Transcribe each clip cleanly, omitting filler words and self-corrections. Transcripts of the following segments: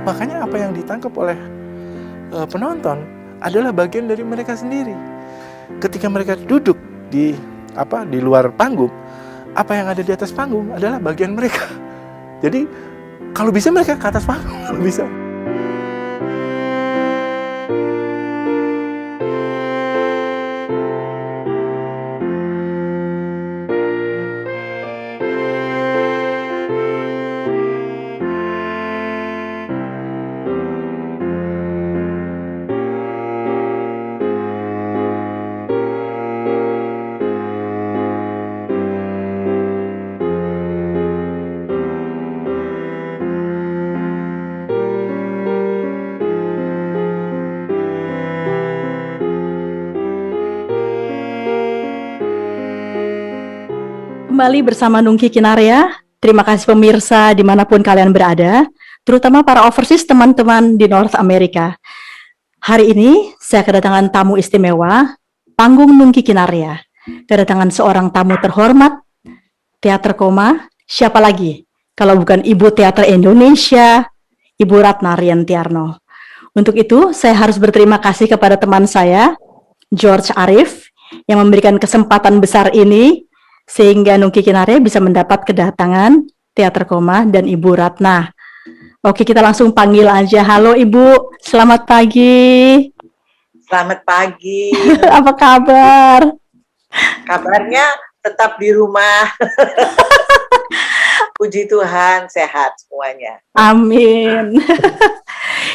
Makanya apa yang ditangkap oleh penonton adalah bagian dari mereka sendiri. Ketika mereka duduk di luar panggung, apa yang ada di atas panggung adalah bagian mereka. Jadi kalau bisa mereka ke atas panggung, kalau bisa. Kembali bersama Nungki Kinaria. Terima kasih pemirsa dimanapun kalian berada, terutama para overseas teman-teman di North America. Hari ini saya kedatangan tamu istimewa, panggung Nungki Kinaria. Kedatangan seorang tamu terhormat, Teater Koma, siapa lagi? Kalau bukan Ibu Teater Indonesia, Ibu Ratna Riantiarno. Untuk itu, saya harus berterima kasih kepada teman saya, George Arif, yang memberikan kesempatan besar ini, sehingga Nungki Kinaria bisa mendapat kedatangan Teater Koma dan Ibu Ratna. Oke, kita langsung panggil aja. Halo Ibu, selamat pagi. Selamat pagi. Apa kabar? Kabarnya tetap di rumah. Puji Tuhan, sehat semuanya. Amin.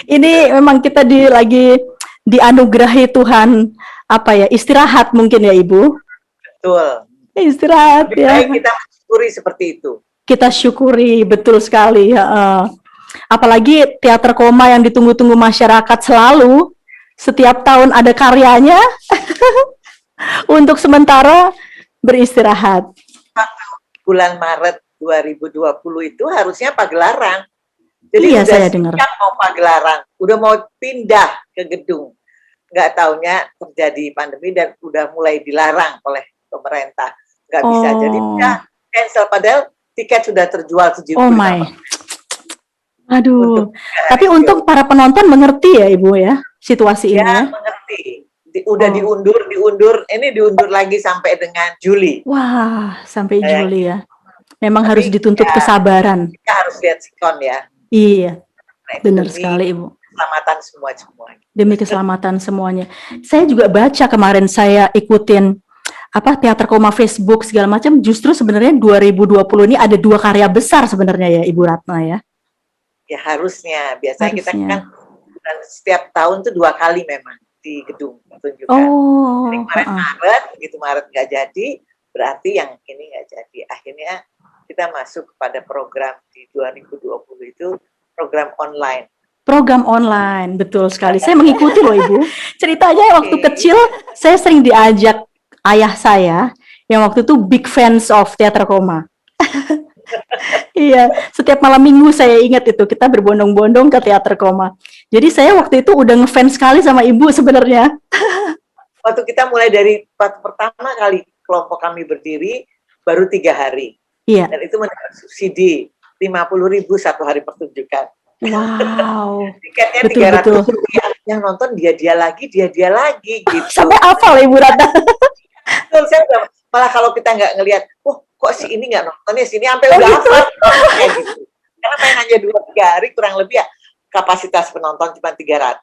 Ini memang kita lagi dianugerahi Tuhan, istirahat mungkin ya Ibu? Betul. Istirahat ya. Baik, kita syukuri seperti itu. Kita syukuri, betul sekali. Apalagi Teater Koma yang ditunggu-tunggu masyarakat selalu, setiap tahun ada karyanya, untuk sementara beristirahat. Bulan Maret 2020 itu harusnya pagelaran. Jadi iya, saya dengar. Mau pagelaran, udah mau pindah ke gedung. Nggak taunya terjadi pandemi dan udah mulai dilarang oleh pemerintah. Nggak bisa, jadi udah cancel, padahal tiket sudah terjual 70%. Oh my. Aduh, tapi untuk para penonton mengerti ya Ibu ya, situasi ini ya? Mengerti. Udah diundur, ini diundur lagi sampai dengan Juli. Wah, sampai Juli ya. Memang harus dituntut kesabaran. Kita harus lihat sikon ya. Iya, benar sekali Ibu. Keselamatan semuanya. Demi keselamatan semuanya. Saya juga baca kemarin, saya ikutin Teater Koma Facebook segala macam, justru sebenarnya 2020 ini ada 2 karya besar sebenarnya ya Ibu Ratna ya. Ya harusnya, biasanya kita kan setiap tahun tuh 2 kali memang di gedung pertunjukan. Kemarin Maret nggak jadi, berarti yang ini nggak jadi. Akhirnya kita masuk pada program di 2020 itu program online. Program online, betul sekali. Saya mengikuti loh Ibu. Ceritanya waktu kecil saya sering diajak ayah saya yang waktu itu big fans of Teater Koma. Iya, setiap malam minggu saya ingat itu kita berbondong-bondong ke Teater Koma. Jadi saya waktu itu udah ngefans sekali sama Ibu sebenarnya. Waktu kita mulai dari pertama kali kelompok kami berdiri baru 3 hari. Iya. Dan itu mendapat subsidi 50.000 satu hari pertunjukan. Wow. Tiketnya 300 rupiah. Yang nonton dia lagi gitu. Sampai hafal Ibu Ratna. Betul, saya malah kalau kita nggak ngelihat, kok si ini nggak nontonnya, sini sampai udah hafal gitu. Karena main hanya 2-3 hari kurang lebih ya, kapasitas penonton cuma 300,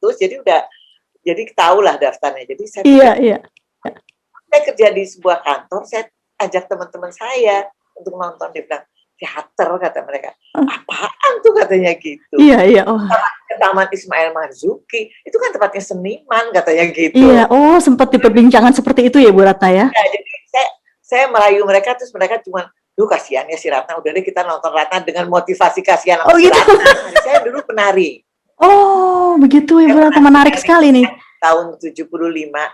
jadi tahulah daftarnya. Jadi saya kerja di sebuah kantor, saya ajak teman-teman saya untuk nonton, dia bilang teater kata mereka, apaan tuh katanya gitu. Iya. Ke Taman Ismail Marzuki, itu kan tempatnya seniman katanya gitu. Iya, sempat diperbincangan seperti itu ya Bu Ratna ya. Jadi saya merayu mereka, terus mereka cuma, kasihan ya si Ratna, udah deh kita nonton Ratna dengan motivasi kasihan sama si Ratna. Saya dulu penari. Oh, begitu Ibu Ratna, menarik sekali nih. Tahun 75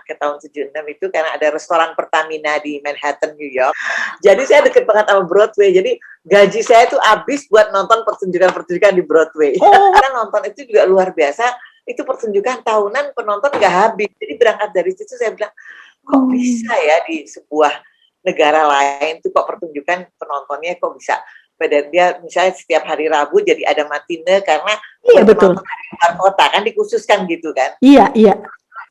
ke tahun 76 itu karena ada restoran Pertamina di Manhattan, New York. Jadi saya deket banget sama Broadway. Jadi gaji saya tuh habis buat nonton pertunjukan-pertunjukan di Broadway. Karena nonton itu juga luar biasa. Itu pertunjukan tahunan, penonton nggak habis. Jadi berangkat dari situ saya bilang, kok bisa ya di sebuah negara lain tuh kok pertunjukan penontonnya kok bisa pada dia misalnya setiap hari Rabu jadi ada matine karena Iya, buat betul. penonton dari luar kota kan dikhususkan gitu kan. Iya, iya.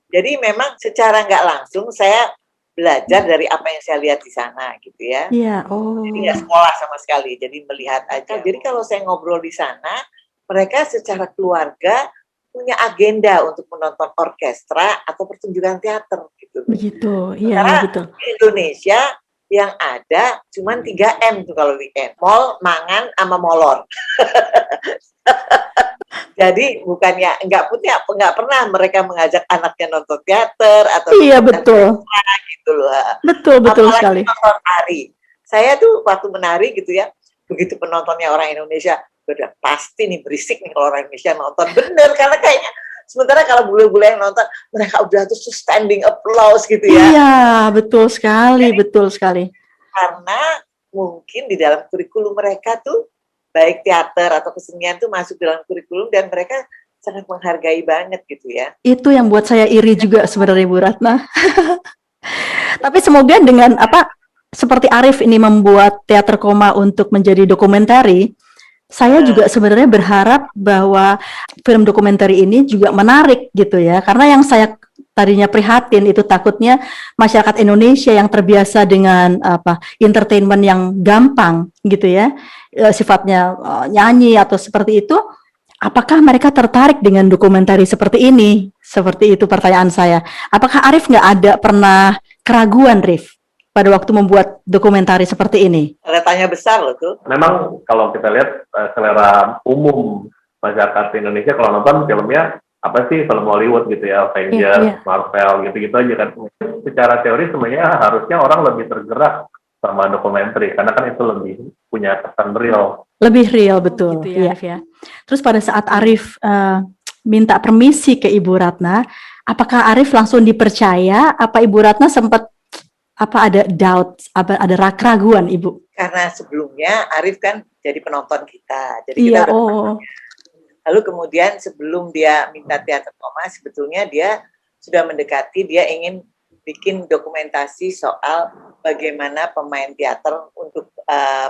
Jadi memang secara nggak langsung saya belajar dari apa yang saya lihat di sana gitu ya. Iya, Jadi oh. nggak sekolah sama sekali, jadi melihat aja. Jadi kalau saya ngobrol di sana, mereka secara keluarga punya agenda untuk menonton orkestra atau pertunjukan teater gitu. Begitu. Iya, iya, Karena betul. di Indonesia yang ada cuman 3M tuh kalau weekend. Mall, mangan, sama molor. Jadi bukannya nggak pernah mereka mengajak anaknya nonton teater atau Iya, nonton betul. gitu loh. Betul, betul Apalagi sekali. nonton tari. Saya tuh waktu menari gitu ya, begitu penontonnya orang Indonesia, udah pasti nih berisik nih kalau orang Indonesia nonton. Bener, karena kayaknya sementara kalau bule-bule yang nonton, mereka udah tuh standing applause gitu ya. Iya, betul sekali, betul sekali. Karena mungkin di dalam kurikulum mereka tuh, baik teater atau kesenian tuh masuk dalam kurikulum dan mereka sangat menghargai banget gitu ya. Itu yang buat saya iri juga sebenarnya Bu Ratna. Tapi semoga dengan apa seperti Arif ini membuat teater koma untuk menjadi dokumentari, saya juga sebenarnya berharap bahwa film dokumenter ini juga menarik gitu ya. Karena yang saya tadinya prihatin itu takutnya masyarakat Indonesia yang terbiasa dengan apa entertainment yang gampang gitu ya, sifatnya nyanyi atau seperti itu. Apakah mereka tertarik dengan dokumentari seperti ini? Seperti itu pertanyaan saya. Apakah Arif nggak ada pernah keraguan, Rif, pada waktu membuat dokumentari seperti ini? Tanya besar loh tuh. Memang kalau kita lihat selera umum masyarakat Indonesia kalau nonton filmnya apa sih film Hollywood gitu ya, Avengers, Marvel gitu-gitu aja kan. Secara teori sebenarnya harusnya orang lebih tergerak sama dokumenter karena kan itu lebih punya kesan real. Lebih real, betul. Gitu ya, Arif ya. Terus pada saat Arif minta permisi ke Ibu Ratna, apakah Arif langsung dipercaya? Apa Ibu Ratna sempat ada doubt, ada keraguan Ibu? Karena sebelumnya Arif kan jadi penonton kita, jadi kita udah lalu kemudian sebelum dia minta teater koma, sebetulnya dia sudah mendekati, dia ingin bikin dokumentasi soal bagaimana pemain teater untuk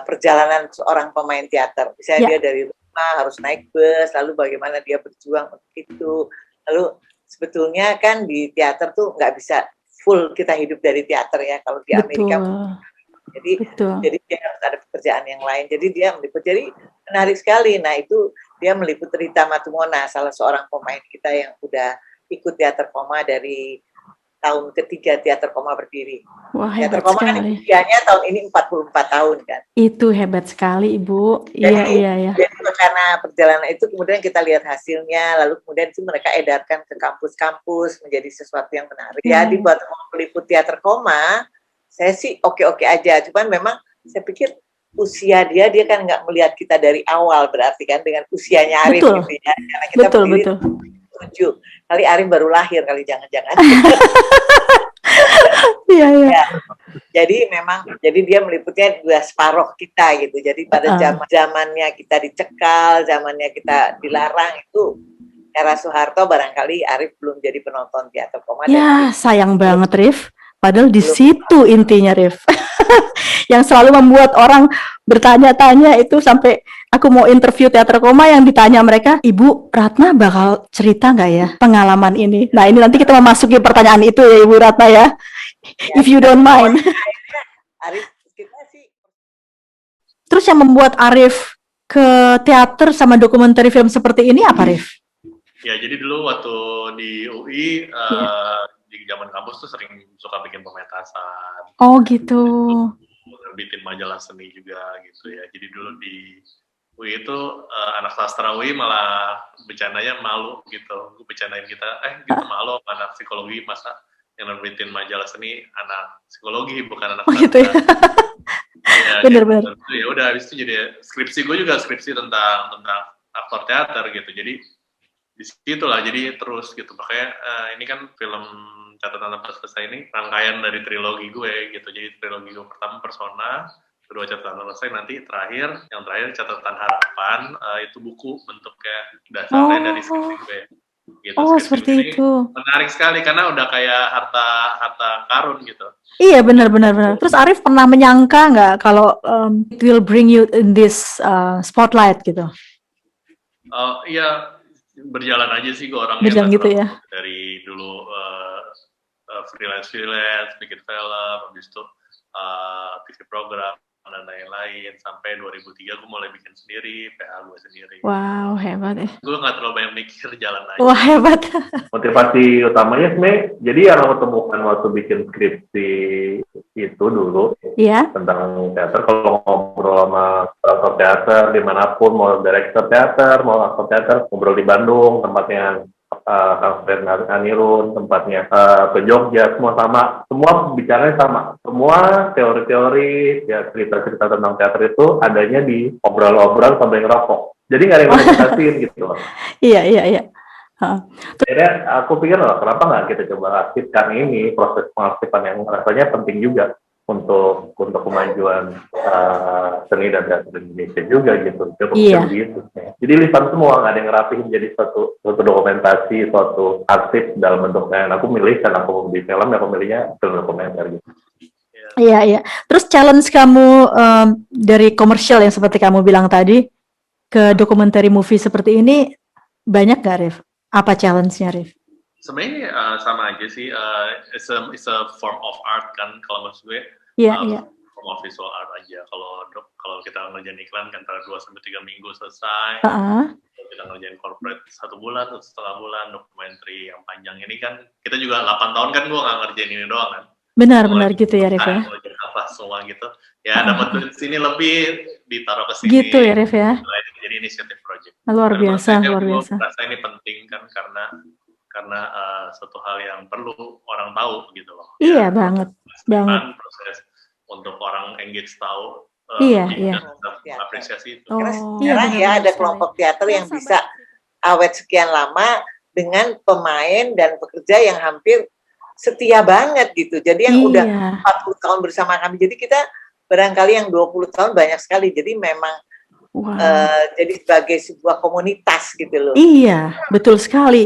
perjalanan seorang pemain teater. Misalnya dia dari rumah harus naik bus, lalu bagaimana dia berjuang untuk itu. Lalu sebetulnya kan di teater tuh nggak bisa full kita hidup dari teater ya, kalau di Amerika. Jadi dia harus ada pekerjaan yang lain. Jadi dia meliput. Jadi menarik sekali. Nah itu dia meliput Rita Matumona, salah seorang pemain kita yang udah ikut teater koma dari tahun ketiga teater koma berdiri. Wah, teater hebat koma sekali. kan usianya tahun ini 44 tahun kan. Itu hebat sekali Ibu. Iya. Jadi karena perjalanan itu kemudian kita lihat hasilnya, lalu kemudian itu mereka edarkan ke kampus-kampus menjadi sesuatu yang menarik. Jadi buat meliput teater koma, saya sih oke-oke aja. Cuman memang saya pikir usia dia kan nggak melihat kita dari awal, berarti kan dengan usianya Arif gitu ya. Karena kita berdiri 7. Kali Arif baru lahir kali, jangan-jangan. Iya. Jadi dia meliputnya dua separuh kita gitu. Jadi pada zamannya kita dicekal, zamannya kita dilarang, itu era Soeharto barangkali Arif belum jadi penonton teater koma. Ya, sayang banget Rif. Padahal di situ intinya, Rif. Yang selalu membuat orang bertanya-tanya itu sampai aku mau interview teater koma yang ditanya mereka, Ibu Ratna bakal cerita nggak ya pengalaman ini? Nah ini nanti kita memasuki pertanyaan itu ya Ibu Ratna ya. If you don't mind. Arif, kita sih. Terus yang membuat Arif ke teater sama dokumenter film seperti ini apa, Rif? Ya jadi dulu waktu di UI di zaman kampus tuh sering suka bikin pementasan. Oh gitu. Bikin majalah seni juga gitu ya. Jadi dulu di UI itu anak sastra UI malah bercandanya malu gitu. Bercandain kita, kita malu anak psikologi, masa yang nerbitin majalah seni anak psikologi bukan anak sastra. Gitu ya. Ya, bener-bener. Ya udah habis itu jadi skripsi gue juga skripsi tentang aktor teater gitu. Jadi di situ lah, jadi terus gitu. Makanya ini kan film Catatan Tanpa Selesai ini rangkaian dari trilogi gue gitu. Jadi trilogi gue pertama Persona, kedua Catatan Tanpa Selesai, nanti yang terakhir Catatan Harapan, itu buku bentuknya dasarnya dari skripsi gue. gitu. Oh, Skripsi seperti ini itu. menarik sekali karena udah kayak harta karun gitu. Iya, benar. Terus Arif pernah menyangka nggak kalau it will bring you in this spotlight gitu? Iya, berjalan aja sih gue orangnya, Berjalan nggak gitu terlalu ya. dari dulu freelance bikin film, habis itu TV program dan lain-lain, sampai 2003 gue mulai bikin sendiri, PH gue sendiri. Wow, hebat ya. Gue nggak terlalu banyak mikir, jalan aja. Wah, hebat. Motivasi utamanya sebenarnya, jadi yang aku temukan waktu bikin skripsi itu dulu Iya. tentang teater, kalau ngobrol sama aktor teater dimanapun, mau director teater, mau aktor teater, ngobrol di Bandung, tempatnya Kang Fred Anirun, tempatnya ke Jogja, semua sama, semua bicaranya sama, semua teori-teori, ya cerita-cerita tentang teater itu adanya di obrol-obrol sambil ngerokok. Jadi nggak ada yang dokumentasiin gitu loh. Iya. Akhirnya aku pikir loh, kenapa nggak kita coba aktifkan ini, proses pengaktifan yang rasanya penting juga untuk kemajuan seni dan teater Indonesia juga gitu. Iya. Begitu. Jadi lisan semua, nggak ada yang ngerapihin jadi suatu dokumentasi, suatu arsip dalam bentuknya. Aku milih, karena aku di film, aku milihnya film dokumenter gitu. Iya. Terus challenge kamu dari komersial yang seperti kamu bilang tadi ke documentary movie seperti ini banyak nggak, Rif? Apa challenge-nya, Rif? Sebenarnya sama aja sih, it's a form of art kan, kalau maksud gue. Iya. Form of visual art aja. Kalau kita ngerjain iklan kan antara 2-3 minggu selesai. Kalau kita ngerjain corporate 1 bulan, 1,5 bulan, dokumenter yang panjang ini kan, kita juga 8 tahun kan gue nggak ngerjain ini doang kan. Benar gitu ya, Rif ya. Ngerjain apa semua gitu. Ya dapat duit sini lebih, ditaruh ke sini. Gitu ya, Rif ya. Jadi inisiatif project. Luar Dan biasa. gue merasa ini penting kan karena suatu hal yang perlu orang tahu gitu loh. Iya, banget. Proses untuk orang engage tahu. Iya. Apresiasi itu. Karena Oh, sekarang iya, ada kelompok teater yang bisa awet sekian lama dengan pemain dan pekerja yang hampir setia banget gitu. Jadi yang udah 40 tahun bersama kami. Jadi kita barangkali yang 20 tahun banyak sekali. Jadi memang jadi sebagai sebuah komunitas gitu loh. Iya, betul sekali.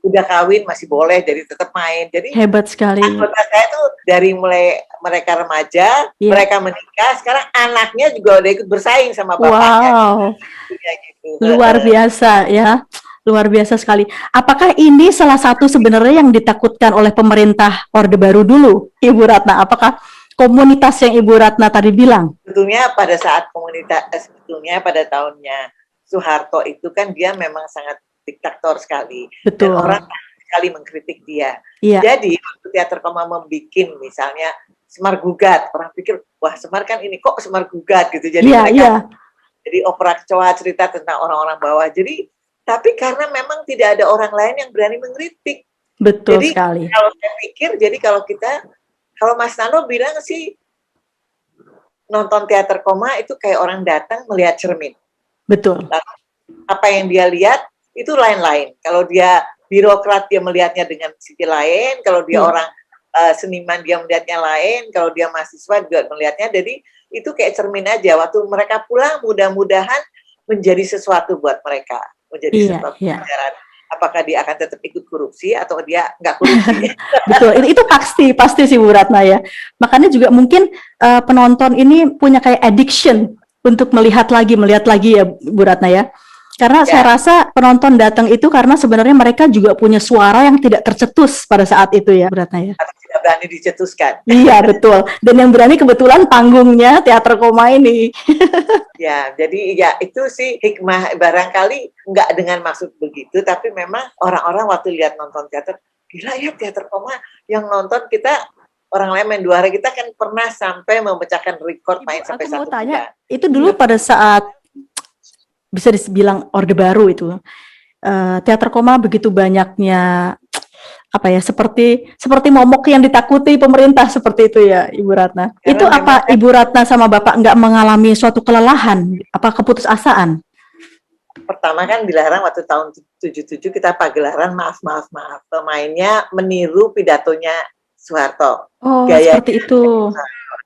Udah kawin masih boleh, jadi tetap main. Jadi hebat sekali. Anggota saya tuh dari mulai mereka remaja, mereka menikah, sekarang anaknya juga udah ikut bersaing sama bapaknya. Wow, gitu. Luar biasa ya. Luar biasa sekali. Apakah ini salah satu sebenarnya yang ditakutkan oleh pemerintah Orde Baru dulu, Ibu Ratna? Apakah komunitas yang Ibu Ratna tadi bilang? Sebetulnya pada tahunnya Soeharto itu kan dia memang sangat diktator sekali. Betul. Dan orang sekali mengkritik dia. Iya. Jadi waktu Teater Koma membikin misalnya Semar Gugat, orang pikir wah Semar kan ini kok Semar Gugat gitu. Jadi jadi opera kecoa cerita tentang orang-orang bawah. Jadi tapi karena memang tidak ada orang lain yang berani mengkritik. Betul jadi, sekali. Kalau saya pikir, jadi kalau Mas Nano bilang sih nonton Teater Koma itu kayak orang datang melihat cermin. Betul. Lalu, apa yang dia lihat itu lain-lain. Kalau dia birokrat dia melihatnya dengan sisi lain, kalau dia orang seniman dia melihatnya lain, kalau dia mahasiswa juga melihatnya. Jadi itu kayak cermin aja. Waktu mereka pulang mudah-mudahan menjadi sesuatu buat mereka. Menjadi sesuatu pelajaran. Apakah dia akan tetap ikut korupsi atau dia nggak korupsi? Betul, itu pasti sih Bu Ratna ya. Makanya juga mungkin penonton ini punya kayak addiction untuk melihat lagi ya Bu Ratna ya. Karena saya rasa penonton datang itu karena sebenarnya mereka juga punya suara yang tidak tercetus pada saat itu ya Bu Ratna ya. Atau tidak berani dicetuskan. Iya betul. Dan yang berani kebetulan panggungnya Teater Koma ini. Ya, jadi ya itu sih hikmah, barangkali nggak dengan maksud begitu, tapi memang orang-orang waktu lihat nonton teater, gila ya Teater Koma yang nonton kita, orang lain main 2 hari, kita kan pernah sampai memecahkan rekor main sampai 1 bulan. Itu dulu pada saat bisa dibilang Orde Baru itu, Teater Koma begitu banyaknya seperti momok yang ditakuti pemerintah seperti itu ya Ibu Ratna. Karena itu apa Ibu Ratna sama Bapak nggak mengalami suatu kelelahan, apa keputusasaan? Pertama kan dilarang waktu tahun 77 kita pagelaran maaf pemainnya meniru pidatonya Soeharto. Oh seperti itu.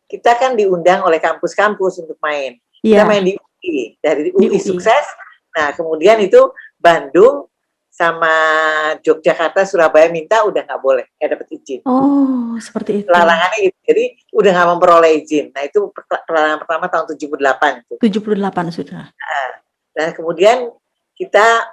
Kita kan diundang oleh kampus-kampus untuk main. Kita main di UI, dari UI sukses. Nah kemudian itu Bandung sama Yogyakarta, Surabaya minta udah nggak boleh, nggak dapat izin. Oh, seperti itu. Larangannya itu, jadi udah nggak memperoleh izin. Nah itu larangan pertama tahun 78 itu. 78 sudah. Nah kemudian kita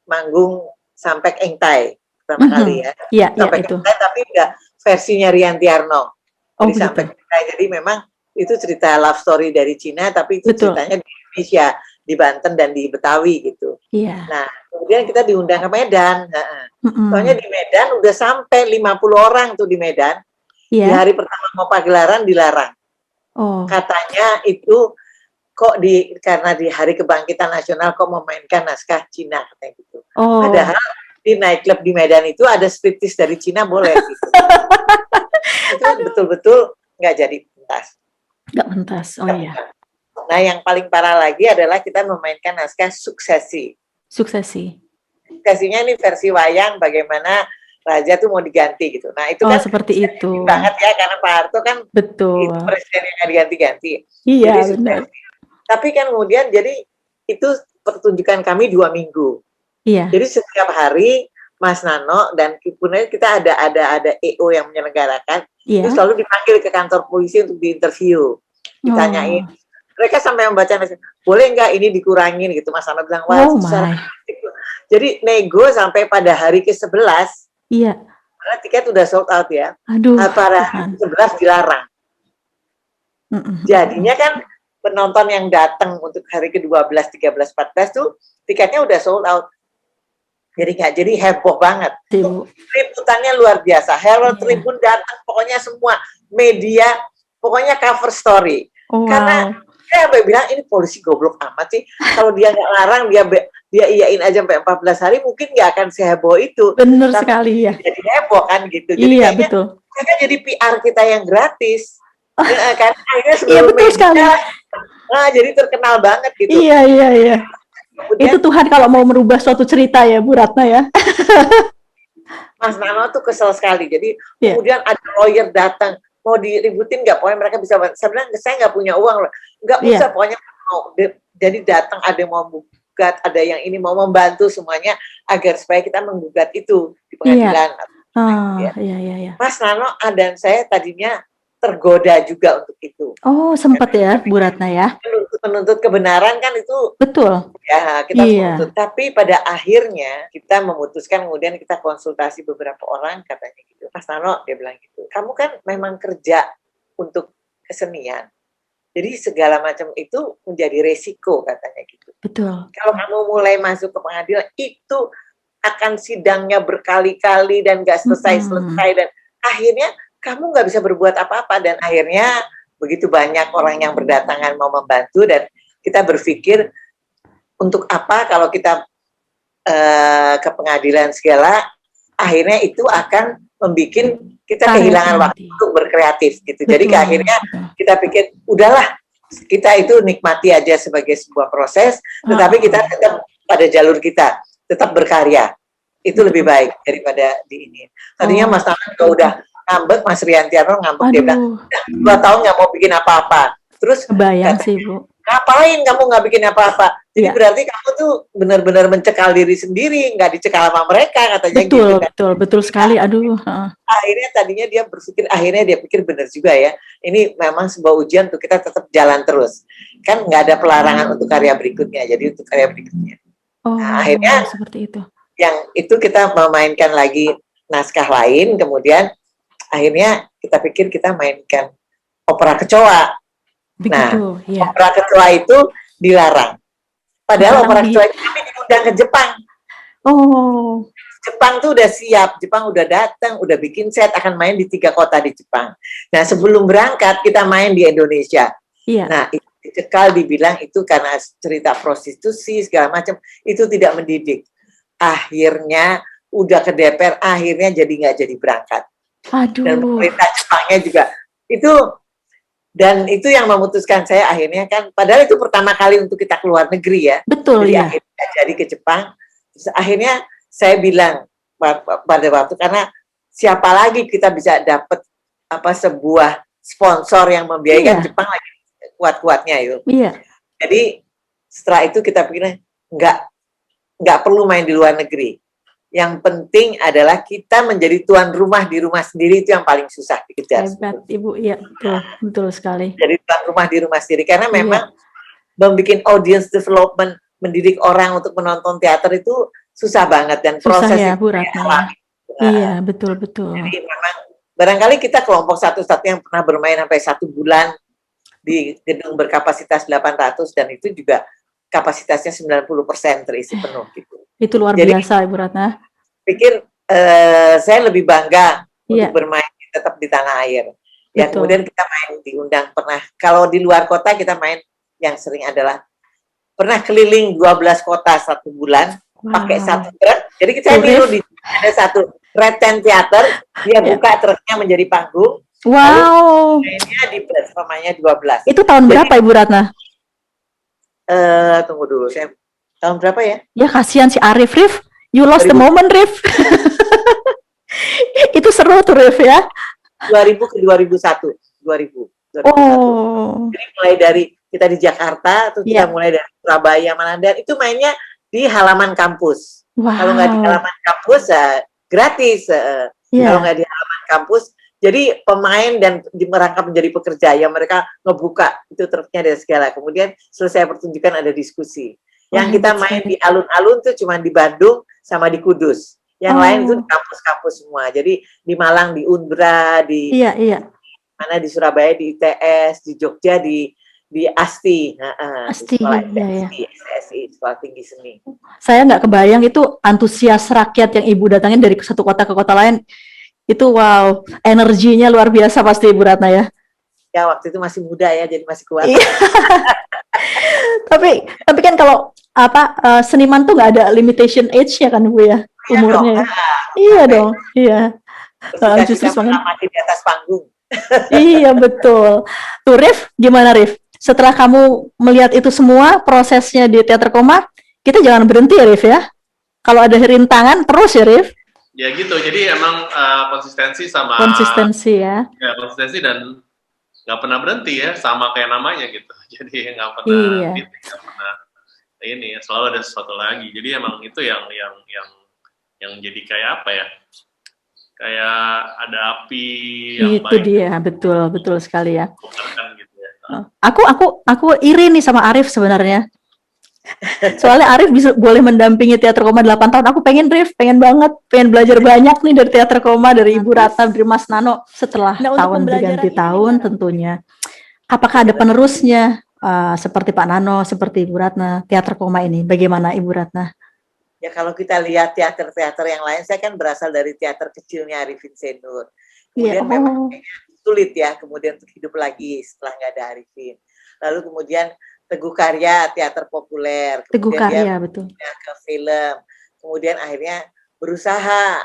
manggung sampai Engtai pertama kali ya. Iya, Sampai itu. Engtai tapi udah versinya Rianti Arno. Oh, Jadi sampai begitu. Engtai. Jadi memang itu cerita love story dari Cina, tapi itu Betul. ceritanya di Indonesia, di Banten dan di Betawi gitu. Iya. Nah kemudian kita diundang ke Medan. Mm-mm. Soalnya di Medan udah sampai 50 orang tuh di Medan. Di Iya. hari pertama mau pagelaran dilarang. Oh, Katanya itu kok karena di Hari Kebangkitan Nasional kok memainkan naskah Cina katanya gitu. oh. Padahal di nightclub di Medan itu ada striptease dari Cina boleh gitu. Itu betul-betul nggak jadi pentas. Nggak pentas. Oh iya. Nah yang paling parah lagi adalah kita memainkan naskah Suksesi. Suksesi. Suksesinya ini versi wayang bagaimana raja tuh mau diganti gitu. Nah itu Oh, kan seperti itu. banget ya karena Pak Harto kan Betul. itu presiden yang nggak diganti-ganti. Iya, Jadi benar. tapi kan kemudian jadi itu pertunjukan kami 2 minggu. Iya. Jadi setiap hari Mas Nano dan kemudian kita ada EO yang menyelenggarakan, itu Iya. selalu dipanggil ke kantor polisi untuk diinterview, ditanyain. Oh. Mereka sampai membaca, boleh nggak ini dikurangin gitu. Mas Nano bilang, wah Oh susah. my. Jadi nego sampai pada hari ke-11, Iya. karena tiket udah sold out ya. Aduh. Pada Tuhan. hari ke-11 dilarang. Mm-mm. Jadinya kan penonton yang datang untuk hari ke-12, 13, 14 tuh tiketnya udah sold out. Jadi nggak, jadi heboh banget. Ibu. Liputannya luar biasa. Herald Iya. Tribun datang, pokoknya semua media, pokoknya cover story. Oh, Karena wow. saya sampai bilang ini polisi goblok amat sih. Kalau dia nggak larang, dia iyain aja sampai 14 hari, mungkin nggak akan seheboh itu. Benar Tapi sekali ya. jadi heboh kan gitu. Jadi Iya, kayaknya betul. mereka jadi PR kita yang gratis. Ya, kan akhirnya Iya, sebelum betul sekali. nah jadi terkenal banget gitu. Iya, iya, iya. Kemudian Itu Tuhan kalau mau merubah suatu cerita ya, Bu Ratna ya. Mas Nano tuh kesel sekali. Jadi Iya. kemudian ada lawyer datang, mau diributin nggak? Pokoknya mereka bisa. Saya bilang, saya nggak punya uang loh. Nggak Iya. usah, pokoknya mau. Jadi datang ada yang mau menggugat, ada yang ini mau membantu semuanya agar supaya kita menggugat itu di pengadilan. Oh, Ya. iya, iya, iya. Mas Nano dan saya tadinya tergoda juga untuk itu. Oh, sempat ya, Bu Ratna ya. Menuntut kebenaran kan itu Betul. ya kita harus Iya. menuntut. Tapi pada akhirnya kita memutuskan, kemudian kita konsultasi beberapa orang, katanya gitu, Mas Nano, dia bilang gitu, kamu kan memang kerja untuk kesenian, jadi segala macam itu menjadi resiko, katanya gitu. Betul. Kalau kamu mulai masuk ke pengadilan, itu akan sidangnya berkali-kali dan nggak selesai-selesai, dan akhirnya kamu nggak bisa berbuat apa-apa. Dan akhirnya begitu banyak orang yang berdatangan mau membantu, dan kita berpikir untuk apa kalau kita ke pengadilan segala, akhirnya itu akan membuat kita kehilangan waktu untuk berkreatif gitu. Betul. Jadi akhirnya kita pikir udahlah, kita itu nikmati aja sebagai sebuah proses, tetapi kita tetap pada jalur kita, tetap berkarya. Itu lebih baik daripada di ini. Tadinya Mas Nano juga udah ngambek, Mas Riantiano ngambek, dia bilang, 2 tahun nggak mau bikin apa-apa. Terus kebayang sih, Bu. Ngapain kamu nggak bikin apa-apa? Jadi Ya. berarti kamu tuh benar-benar mencekal diri sendiri, nggak dicekal sama mereka, katanya Betul, gitu kan. betul sekali. Aduh. Akhirnya tadinya dia pikir benar juga ya. Ini memang sebuah ujian untuk kita tetap jalan terus. Kan nggak ada pelarangan untuk karya berikutnya, jadi untuk karya berikutnya. Oh, Nah, akhirnya seperti itu. Yang itu kita memainkan lagi naskah lain, kemudian akhirnya kita pikir kita mainkan opera kecoa. Begitu, ya. Opera kecoa itu dilarang. Padahal opera kecoa itu kami diundang ke Jepang. Oh. Jepang tuh udah siap, Jepang udah datang, udah bikin set, akan main di 3 kota di Jepang. Nah sebelum berangkat kita main di Indonesia. Iya. Nah itu dicekal, dibilang itu karena cerita prostitusi segala macam, itu tidak mendidik. Akhirnya udah ke DPR, akhirnya jadi nggak jadi berangkat. Aduh. Dan pemerintah Jepangnya juga itu. Dan itu yang memutuskan saya akhirnya kan, padahal itu pertama kali untuk kita keluar negeri ya. Betul, jadi ya. akhirnya jadi ke Jepang. Terus akhirnya saya bilang pada waktu, karena siapa lagi kita bisa dapat sebuah sponsor yang membiayai, Iya. Jepang lagi kuat-kuatnya yuk. Iya. Jadi setelah itu kita pikirnya nggak perlu main di luar negeri. Yang penting adalah kita menjadi tuan rumah di rumah sendiri, itu yang paling susah dikejar. Hebat Ibu, iya betul, betul sekali. Jadi tuan rumah di rumah sendiri, karena Iya. memang membuat audience development, mendidik orang untuk menonton teater itu susah banget dan Susah proses ya itu Bu Ratna. alami. Iya, betul-betul. Jadi memang barangkali kita kelompok satu-satunya yang pernah bermain sampai 1 bulan di gedung berkapasitas 800 dan itu juga kapasitasnya 90% terisi penuh gitu. Itu luar Jadi, biasa Ibu Ratna. Pikir saya lebih bangga Iya. untuk bermain tetap di tanah air. Ya, Betul. kemudian kita main diundang pernah. Kalau di luar kota kita main yang sering adalah pernah keliling 12 kota 1 bulan pakai satu truk. Jadi kita niru di ada satu Red Tent Theater, dia buka truknya menjadi panggung. Wow. Mainnya di platformanya 12. Itu tahun berapa Ibu Ratna? Tunggu dulu, saya tahun berapa ya? Ya kasihan si Arif, Rif. You lost the 2000. moment, Rif. Itu seru tuh, Rif ya. 2000 ke 2001. 2001. Oh. Jadi mulai dari kita di Jakarta, terus kita Iya. mulai dari Surabaya, Manado, itu mainnya di halaman kampus. Wow. Kalau nggak di halaman kampus, gratis. Iya. Kalau nggak di halaman kampus, jadi pemain dan merangkap menjadi pekerja, yang mereka ngebuka itu truknya dan segala. Kemudian selesai pertunjukan ada diskusi. Yang Wah, kita hebat main sekali. di alun-alun tuh cuma di Bandung sama di Kudus. Yang Oh. lain itu di kampus-kampus semua. Jadi di Malang di Unbra, di Iya, iya. mana di Surabaya di ITS, di Jogja di ASTI, Asti, di sekolah iya, iya. SSI, Sekolah Tinggi Seni. Saya nggak kebayang itu antusias rakyat yang Ibu datangin dari satu kota ke kota lain. Itu wow, energinya luar biasa pasti Ibu Ratna ya. Ya waktu itu masih muda ya, jadi masih kuat. Iya. tapi kan kalau seniman tuh nggak ada limitation age-nya kan Bu ya, Iya umurnya. dong. Iya dong, iya. Terus Justru kita semangat. mengamati di atas panggung. Iya betul. Tuh Rif, gimana Rif? Setelah kamu melihat itu semua prosesnya di Teater Koma, kita jangan berhenti ya Rif ya. Kalau ada rintangan terus ya Rif. Ya gitu, jadi emang konsistensi sama Konsistensi ya. ya, konsistensi dan nggak pernah berhenti ya, sama kayak namanya gitu. Jadi nggak pernah Iya. nggak pernah ini, selalu ada sesuatu lagi. Jadi emang itu yang jadi kayak apa ya? Kayak ada api yang Itu baik dia, betul sekali ya. kan gitu ya. Aku iri nih sama Arif sebenarnya. Soalnya Arif boleh mendampingi Teater Koma 8 tahun. Aku pengen Rif, pengen belajar banyak nih dari Teater Koma, dari Ibu Ratna, dari Mas Nano setelah tahun berganti tahun tentunya. Apakah ada penerusnya seperti Pak Nano, seperti Ibu Ratna, Teater Koma ini? Bagaimana Ibu Ratna? Ya kalau kita lihat teater-teater yang lain, saya kan berasal dari teater kecilnya Arifin Senur. Kemudian memang sulit ya, kemudian untuk hidup lagi setelah nggak ada Arifin. Lalu kemudian Teguh Karya, teater populer. Teguh Karya, dia betul. ke film. Kemudian akhirnya berusaha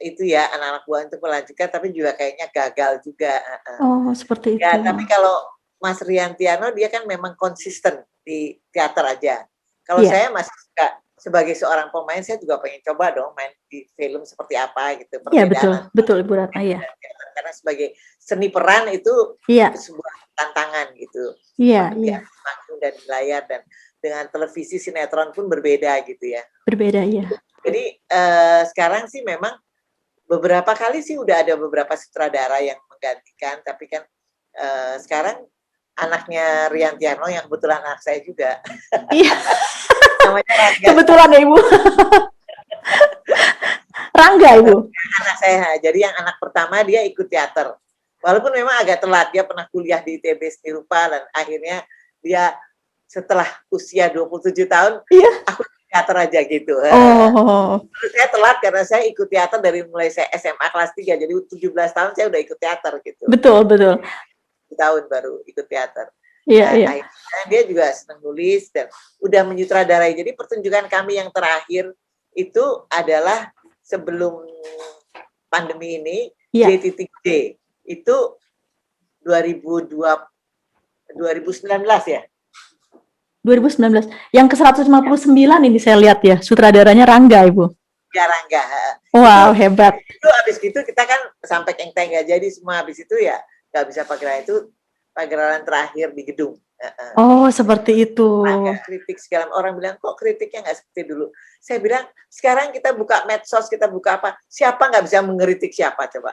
itu ya anak-anak buah untuk melanjutkan, tapi juga kayaknya gagal juga. Oh, seperti itu. Ya, tapi kalau Mas Riantiano dia kan memang konsisten di teater aja. Kalau saya masih suka sebagai seorang pemain, saya juga pengen coba dong main di film seperti apa gitu. Iya betul Ibu Ratna ya. Karena sebagai seni peran itu sebuah tantangan gitu. Iya. Panggung dan di layar, dan dengan televisi sinetron pun berbeda gitu ya. Berbeda ya. Jadi sekarang sih memang beberapa kali sih udah ada beberapa sutradara yang menggantikan, tapi kan sekarang anaknya Riantiano yang kebetulan anak saya juga. Iya. Namanya Rangga. Kebetulan ya Ibu. Rangga Ibu. Anak saya. Jadi yang anak pertama dia ikut teater. Walaupun memang agak telat, dia pernah kuliah di ITB Seni Rupa dan akhirnya dia setelah usia 27 tahun, aku teater aja gitu. Terus saya telat karena saya ikut teater dari mulai saya SMA kelas 3, jadi 17 tahun saya udah ikut teater gitu. Betul. 1 tahun baru ikut teater. Iya. Akhirnya dia juga senang nulis dan udah menyutradarai. Jadi pertunjukan kami yang terakhir itu adalah sebelum pandemi ini, J.J. itu 2019 ya. 2019. Yang ke-159 ini saya lihat ya, sutradaranya Rangga Ibu. Ya Rangga. Wow, hebat. Itu habis gitu kita kan sampai kengteng nggak jadi semua, habis itu ya nggak bisa pagelaran, itu pagelaran terakhir di gedung. Oh, seperti itu. Nggak kritik segala orang bilang kok kritiknya nggak seperti dulu. Saya bilang sekarang kita buka medsos, kita buka apa, siapa nggak bisa mengkritik siapa coba.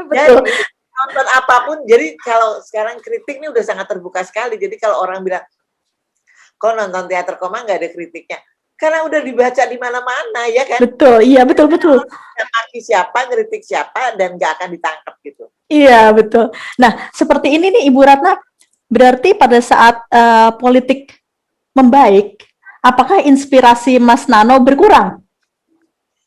Betul. Jadi nonton apapun, jadi kalau sekarang kritik ini udah sangat terbuka sekali. Jadi kalau orang bilang kok nonton teater koma nggak ada kritiknya, karena udah dibaca di mana-mana ya kan. Betul, iya betul. Maki siapa, ngeritik siapa, dan nggak akan ditangkap gitu. Iya, betul. Nah, seperti ini nih Ibu Ratna, berarti pada saat politik membaik, apakah inspirasi Mas Nano berkurang?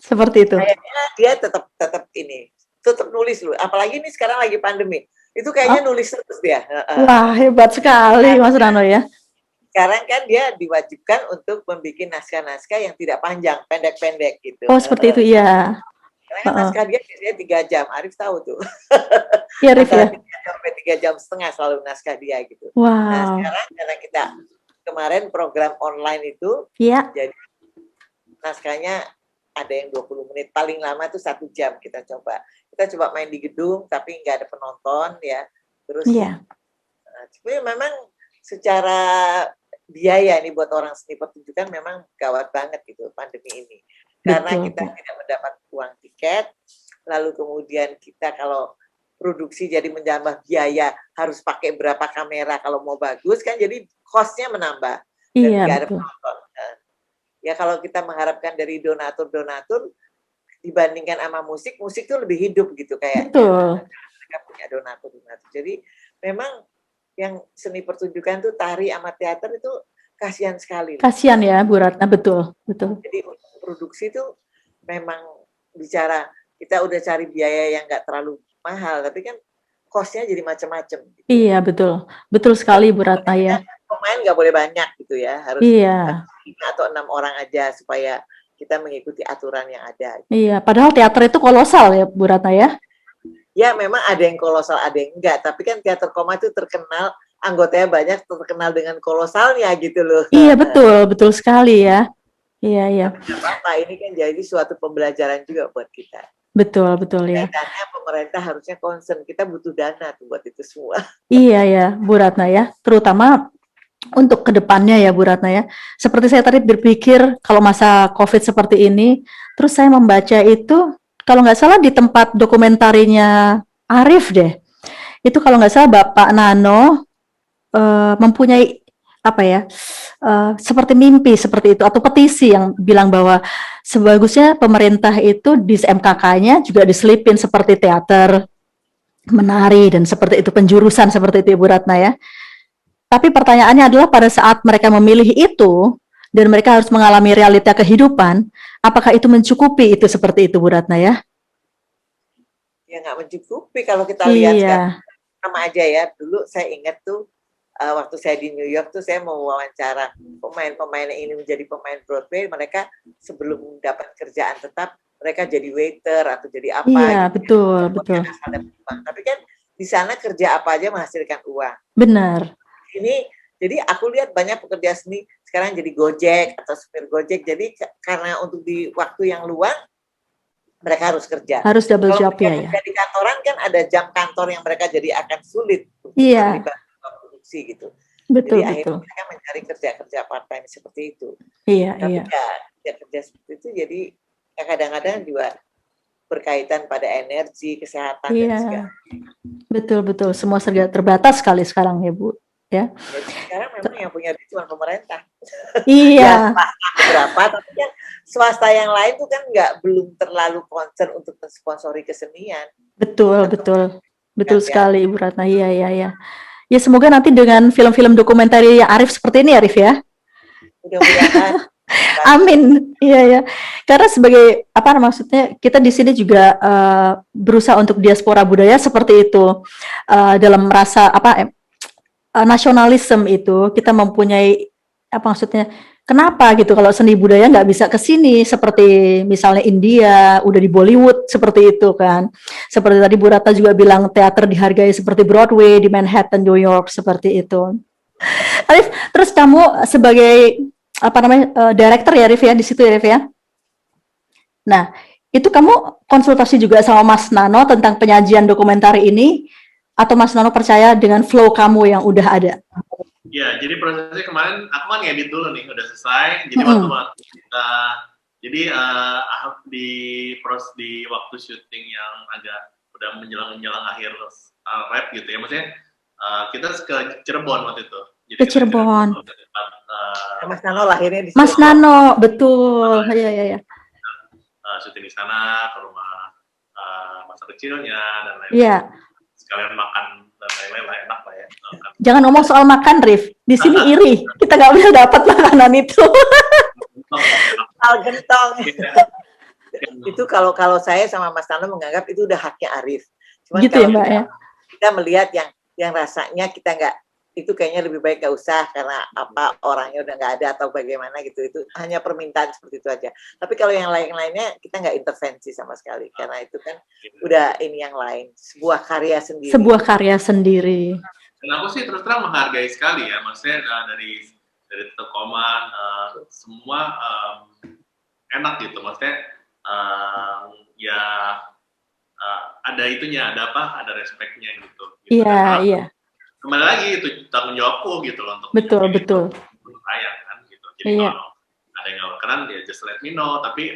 Seperti itu. Kayaknya dia tetap nulis dulu. Apalagi ini sekarang lagi pandemi. Itu kayaknya nulis terus dia. Wah, hebat sekali Mas Nano ya. Sekarang kan dia diwajibkan untuk membuat naskah-naskah yang tidak panjang, pendek-pendek gitu. Oh, seperti itu ya. Karena kan naskah dia biasanya 3 jam. Arif tahu tuh. Iya, Arif ya. 3 jam sampai 3 jam setengah selalu naskah dia gitu. Wow. Nah, sekarang karena kita kemarin program online itu, Iya. jadi naskahnya ada yang 20 menit, paling lama tuh 1 jam kita coba. Kita coba main di gedung, tapi nggak ada penonton ya. Terus, sebenarnya memang secara biaya ini buat orang seni pertunjukan memang gawat banget gitu pandemi ini. Karena kita tidak mendapat uang tiket, lalu kemudian kita kalau produksi jadi menambah biaya, harus pakai berapa kamera kalau mau bagus kan, jadi cost-nya menambah. Dan nggak ada penonton. Ya kalau kita mengharapkan dari donatur dibandingkan sama musik tuh lebih hidup gitu kayak. Mereka punya donatur. Jadi memang yang seni pertunjukan tuh tari sama teater itu kasihan sekali. Kasihan ya Bu Ratna, betul. Jadi untuk produksi tuh memang bicara kita udah cari biaya yang nggak terlalu mahal, tapi kan cost-nya jadi macam-macam. Gitu. Iya betul sekali Bu Ratna ya. Pemain nggak boleh banyak gitu ya, harus 5 atau 6 orang aja supaya kita mengikuti aturan yang ada. Iya, padahal teater itu kolosal ya Bu Ratna ya. Ya memang ada yang kolosal, ada yang enggak. Tapi kan teater koma itu terkenal, anggotanya banyak, terkenal dengan kolosalnya gitu loh. Iya betul sekali ya. Iya. Apa ini kan jadi suatu pembelajaran juga buat kita. Betul ya. Kaitannya pemerintah harusnya concern, kita butuh dana tuh buat itu semua. Iya ya Bu Ratna ya, terutama untuk kedepannya ya Bu Ratna ya. Seperti saya tadi berpikir kalau masa COVID seperti ini, terus saya membaca itu. Kalau nggak salah di tempat dokumentarinya Arif deh, itu kalau nggak salah Bapak Nano mempunyai apa ya, seperti mimpi seperti itu atau petisi yang bilang bahwa sebagusnya pemerintah itu di MKK-nya juga diselipin seperti teater, menari dan seperti itu penjurusan seperti itu Ibu Ratna ya. Tapi pertanyaannya adalah pada saat mereka memilih itu dan mereka harus mengalami realita kehidupan, apakah itu mencukupi itu seperti itu Bu Ratna ya? Ya nggak mencukupi kalau kita lihat kan sama aja ya. Dulu saya ingat tuh waktu saya di New York tuh saya mau wawancara pemain-pemain yang ini menjadi pemain Broadway, mereka sebelum dapat kerjaan tetap mereka jadi waiter atau jadi apa. Iya gitu. betul. Tapi kan di sana kerja apa aja menghasilkan uang. Benar. Ini jadi aku lihat banyak pekerja seni sekarang jadi Gojek atau supir Gojek. Jadi karena untuk di waktu yang luang mereka harus kerja. Harus double job ya. Di kantoran kan ada jam kantor yang mereka jadi akan sulit untuk terlibat produksi gitu. Betul. Jadi akhirnya mereka mencari kerja part time seperti itu. Iya. Tapi kerja seperti itu jadi kadang-kadang juga berkaitan pada energi, kesehatan dan segala. Betul. Semua serba terbatas sekali sekarang ya Bu. Ya. Jadi sekarang memang yang punya duit cuma pemerintah. Iya. Berapa? Tapi kan swasta yang lain tuh kan belum terlalu concern untuk mensponsori kesenian. Betul Sekali Ibu Ratna. Iya. Ya semoga nanti dengan film-film dokumenter yang Arif seperti ini Arif ya. Mudah-mudahan. Amin. Iya. Karena sebagai maksudnya kita di sini juga berusaha untuk diaspora budaya seperti itu dalam rasa nasionalisme itu kita mempunyai maksudnya kenapa gitu kalau seni budaya nggak bisa ke sini seperti misalnya India udah di Bollywood seperti itu kan, seperti tadi Bu Ratna juga bilang teater dihargai seperti Broadway di Manhattan New York seperti itu. Arif, terus kamu sebagai director ya Arif ya di situ ya Arif ya. Nah itu kamu konsultasi juga sama Mas Nano tentang penyajian dokumenter ini. Atau Mas Nano percaya dengan flow kamu yang udah ada? Ya, jadi prosesnya kemarin aku kan ngedit dulu nih, udah selesai. Jadi Mm-mm. waktu kita, jadi di waktu syuting yang agak udah menjelang akhir rap gitu ya, maksudnya kita ke Cirebon waktu itu. Jadi Ke kita ke Cirebon, Cirebon. ke tempat Mas Nano lahirnya di Mas Cirebon. Nano, betul. Iya, iya, iya. syuting di sana, ke rumah masa kecilnya dan lain-lain. Iya. Sekalian makan dan lain-lain lah, enak lah ya. Jangan ngomong soal makan, Rif. Di sini iri. Kita nggak bisa dapat makanan itu. Al gentong. Iya. Itu kalau saya sama Mas Nano menganggap itu udah haknya Arif. Cuman Gitu ya, kalau Mbak, ya? kita melihat yang rasanya kita nggak, itu kayaknya lebih baik nggak usah karena apa, orangnya udah nggak ada atau bagaimana gitu, itu hanya permintaan seperti itu aja. Tapi kalau yang lain-lainnya kita nggak intervensi sama sekali karena itu kan udah ini yang lain, sebuah karya sendiri. Sebuah karya sendiri. Dan aku sih terus terang menghargai sekali ya, maksudnya dari Tokoman semua enak gitu, maksudnya ya ada itunya, ada respectnya gitu. Iya, iya. Kembali lagi itu tanggung jawabku gitu loh untuk Betul. tayang kan gitu. Jadi Iya. kalau ada yang nggak berkenan ya just let me know. Tapi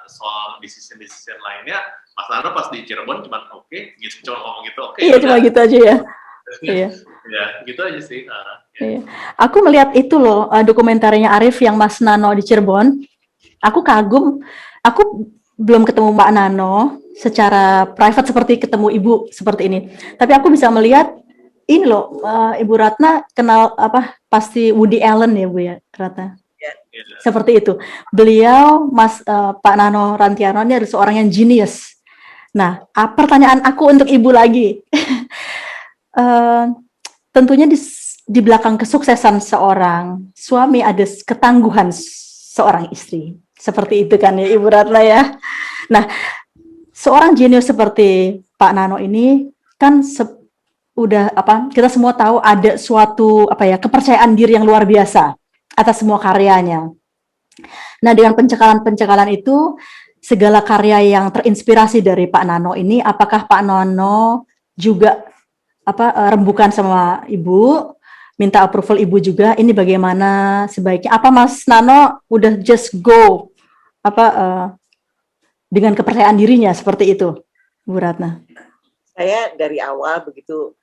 soal decision lainnya, Mas Nano pas di Cirebon cuma oke, gitu, cuma ngomong gitu oke. Iya, cuma gitu aja ya. Iya. Ya gitu aja sih. Iya. Aku melihat itu loh, dokumentarnya Arif yang Mas Nano di Cirebon. Aku kagum. Aku belum ketemu Mbak Nano secara private seperti ketemu Ibu seperti ini. Tapi aku bisa melihat ini loh, Ibu Ratna kenal pasti Woody Allen ya Bu ya, Ratna. Ya. Seperti itu. Beliau Pak Nano Rantiano ini adalah seorang yang genius. Nah, pertanyaan aku untuk Ibu lagi. Tentunya di belakang kesuksesan seorang suami ada ketangguhan seorang istri. Seperti itu kan ya Ibu Ratna ya. Nah, seorang jenius seperti Pak Nano ini kan kita semua tahu ada suatu kepercayaan diri yang luar biasa atas semua karyanya. Nah, dengan pencekalan itu segala karya yang terinspirasi dari Pak Nano ini, apakah Pak Nano juga rembukan sama Ibu, minta approval Ibu juga, ini bagaimana sebaiknya? Apa Mas Nano udah just go dengan kepercayaan dirinya seperti itu, Bu Ratna? Saya dari awal begitu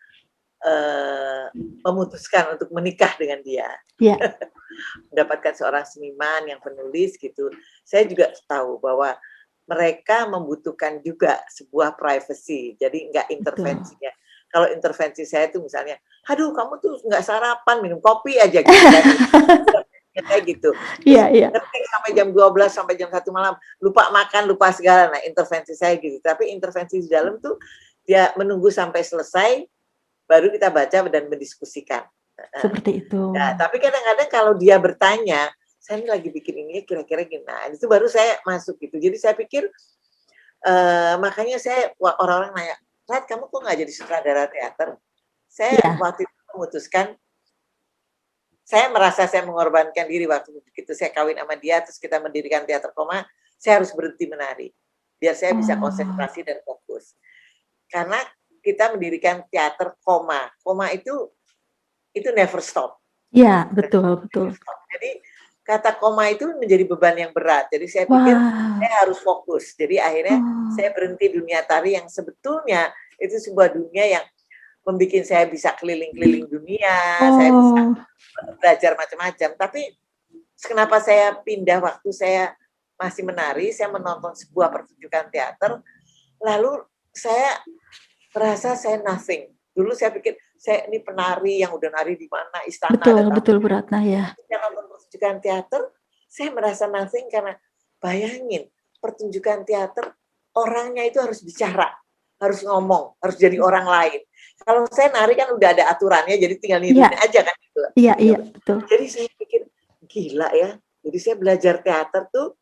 memutuskan untuk menikah dengan dia, mendapatkan seorang seniman yang penulis gitu, saya juga tahu bahwa mereka membutuhkan juga sebuah privacy, jadi nggak intervensinya. Kalau intervensi saya itu misalnya, aduh kamu tuh nggak sarapan, minum kopi aja gitu. Kayak gitu. Iya. Sampai jam 12, sampai jam 1 malam, lupa makan, lupa segala. Nah, intervensi saya gitu. Tapi intervensi di dalam tuh, dia menunggu sampai selesai, baru kita baca dan mendiskusikan. Seperti itu. Nah, tapi kadang-kadang kalau dia bertanya, saya ini lagi bikin ini, kira-kira gimana? Itu baru saya masuk gitu. Jadi saya pikir, makanya saya, orang-orang nanya, Rat, kamu kok nggak jadi sutradara teater? Saya waktu itu memutuskan, saya merasa saya mengorbankan diri waktu begitu saya kawin sama dia, terus kita mendirikan Teater Koma, saya harus berhenti menari, biar saya bisa konsentrasi dan fokus. Karena kita mendirikan Teater Koma, Koma itu never stop. Iya, betul. Jadi kata koma itu menjadi beban yang berat. Jadi saya pikir saya harus fokus. Jadi akhirnya saya berhenti dunia tari yang sebetulnya itu sebuah dunia yang membuat saya bisa keliling-keliling dunia, saya bisa belajar macam-macam. Tapi kenapa saya pindah waktu saya masih menari, saya menonton sebuah pertunjukan teater, lalu saya merasa saya nothing. Dulu saya pikir saya ini penari yang udah nari di mana istana. Betul Bu Ratna ya. Saya nonton pertunjukan teater, saya merasa nothing karena bayangin pertunjukan teater orangnya itu harus bicara, harus ngomong, harus jadi orang lain. Kalau saya nari kan udah ada aturannya, jadi tinggal niruin aja kan gitu. Iya, betul. Jadi saya pikir gila ya. Jadi saya belajar teater tuh,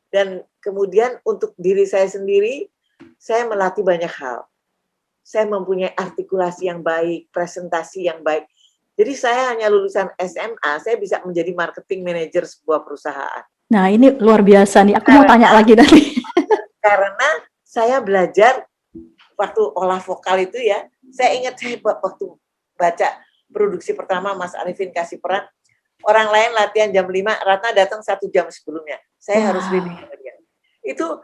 dan kemudian untuk diri saya sendiri, saya melatih banyak hal. Saya mempunyai artikulasi yang baik, presentasi yang baik. Jadi saya hanya lulusan SMA, saya bisa menjadi marketing manager sebuah perusahaan. Nah ini luar biasa nih, aku mau tanya lagi nanti. Karena saya belajar waktu olah vokal itu ya, saya ingat saya waktu baca produksi pertama Mas Arifin kasih peran, orang lain latihan jam 5, Ratna datang 1 jam sebelumnya. Saya harus ready sama dia. Itu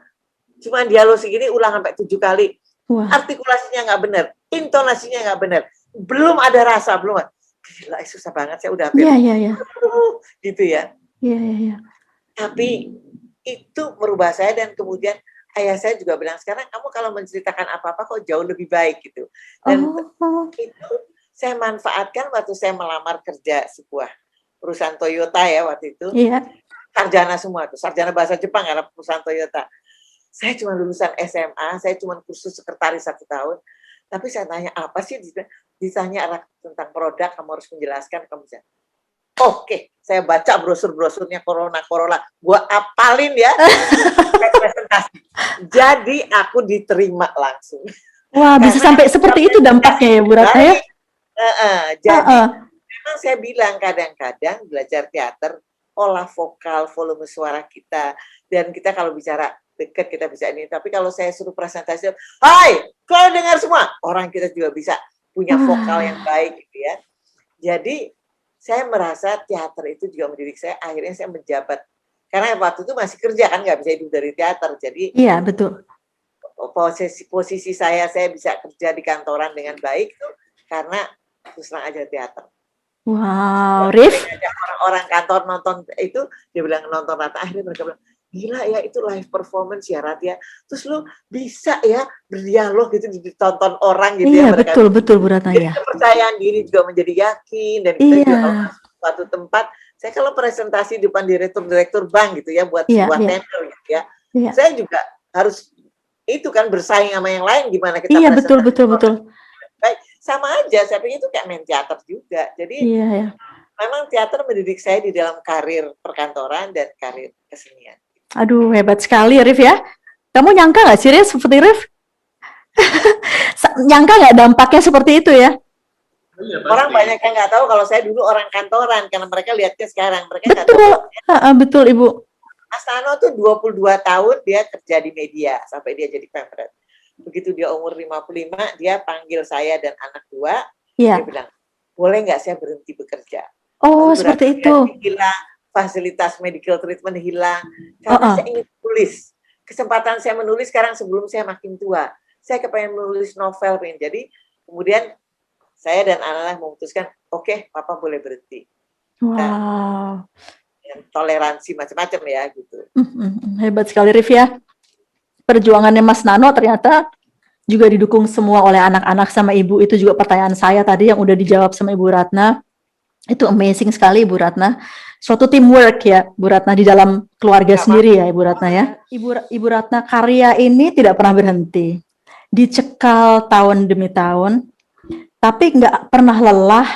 cuma dialog segini ulang sampai 7 kali. Wah. Artikulasinya nggak benar, intonasinya nggak benar, belum ada rasa, belum. Gila, susah banget, saya udah hampir Iya. gitu ya. Iya. Tapi itu merubah saya, dan kemudian ayah saya juga bilang, sekarang kamu kalau menceritakan apa-apa kok jauh lebih baik gitu. Dan itu saya manfaatkan waktu saya melamar kerja sebuah perusahaan Toyota ya waktu itu. Iya. Sarjana semua tuh, sarjana bahasa Jepang karena perusahaan Toyota. Saya cuma lulusan SMA, saya cuma kursus sekretaris 1 tahun. Tapi saya tanya, apa sih? Ditanya tentang produk, kamu harus menjelaskan, kamu bisa. Oke, saya baca brosur-brosurnya Corolla, gua apalin ya. Presentasi. Jadi aku diterima langsung. Wah, bisa sampai seperti itu dampaknya ya, Bu Ratna ya? Jadi memang saya bilang kadang-kadang belajar teater, olah vokal, volume suara kita, dan kita kalau bicara dekat kita bisa ini. Tapi kalau saya suruh presentasi, hai, kau dengar semua, orang kita juga bisa punya vokal yang baik gitu ya. Jadi saya merasa teater itu juga mendidik saya. Akhirnya saya menjabat, karena waktu itu masih kerja kan, nggak bisa hidup dari teater. Jadi iya, betul. Posisi saya bisa kerja di kantoran dengan baik itu karena terus terang aja teater. Wow, Rif. Orang-orang kantor nonton itu, dia bilang nonton Ratna, akhirnya mereka bilang, gila ya itu live performance ya Rat ya. Terus lu bisa ya berdialog gitu ditonton orang gitu ya. Iya, betul Bu Ratna ya. Kepercayaan diri juga menjadi yakin, dan kita juga kalau masuk suatu tempat, saya kalau presentasi di depan direktur bank gitu ya buat sebuah tender gitu ya. Saya juga harus itu kan bersaing sama yang lain, gimana kita presentasi. Iya, betul. Baik, sama aja, saya pikir itu kayak main teater juga. Jadi memang teater mendidik saya di dalam karir perkantoran dan karir kesenian. Aduh, hebat sekali Rif ya. Kamu nyangka nggak sih Rif seperti Rif? Nyangka nggak dampaknya seperti itu ya? Orang banyak yang nggak tahu kalau saya dulu orang kantoran, karena mereka lihatnya sekarang. Mereka betul Ibu. Mas Nano tuh 22 tahun dia kerja di media sampai dia jadi pemret. Begitu dia umur 55, dia panggil saya dan anak 2, dia bilang, boleh nggak saya berhenti bekerja? Oh, seperti itu. Hilang, fasilitas medical treatment hilang, karena saya ingin tulis. Kesempatan saya menulis sekarang sebelum saya makin tua. Saya kepengen menulis novel, pengen. Jadi kemudian saya dan anak-anak memutuskan, oke, Papa boleh berhenti. Wow. Dan toleransi macam-macam ya gitu. Hebat sekali Rif ya. Perjuangannya Mas Nano ternyata juga didukung semua oleh anak-anak sama Ibu. Itu juga pertanyaan saya tadi yang udah dijawab sama Ibu Ratna. Itu amazing sekali Ibu Ratna. Suatu teamwork ya Bu Ratna di dalam keluarga sendiri ya Ibu Ratna ya. Ibu Ratna karya ini tidak pernah berhenti. Dicekal tahun demi tahun. Tapi nggak pernah lelah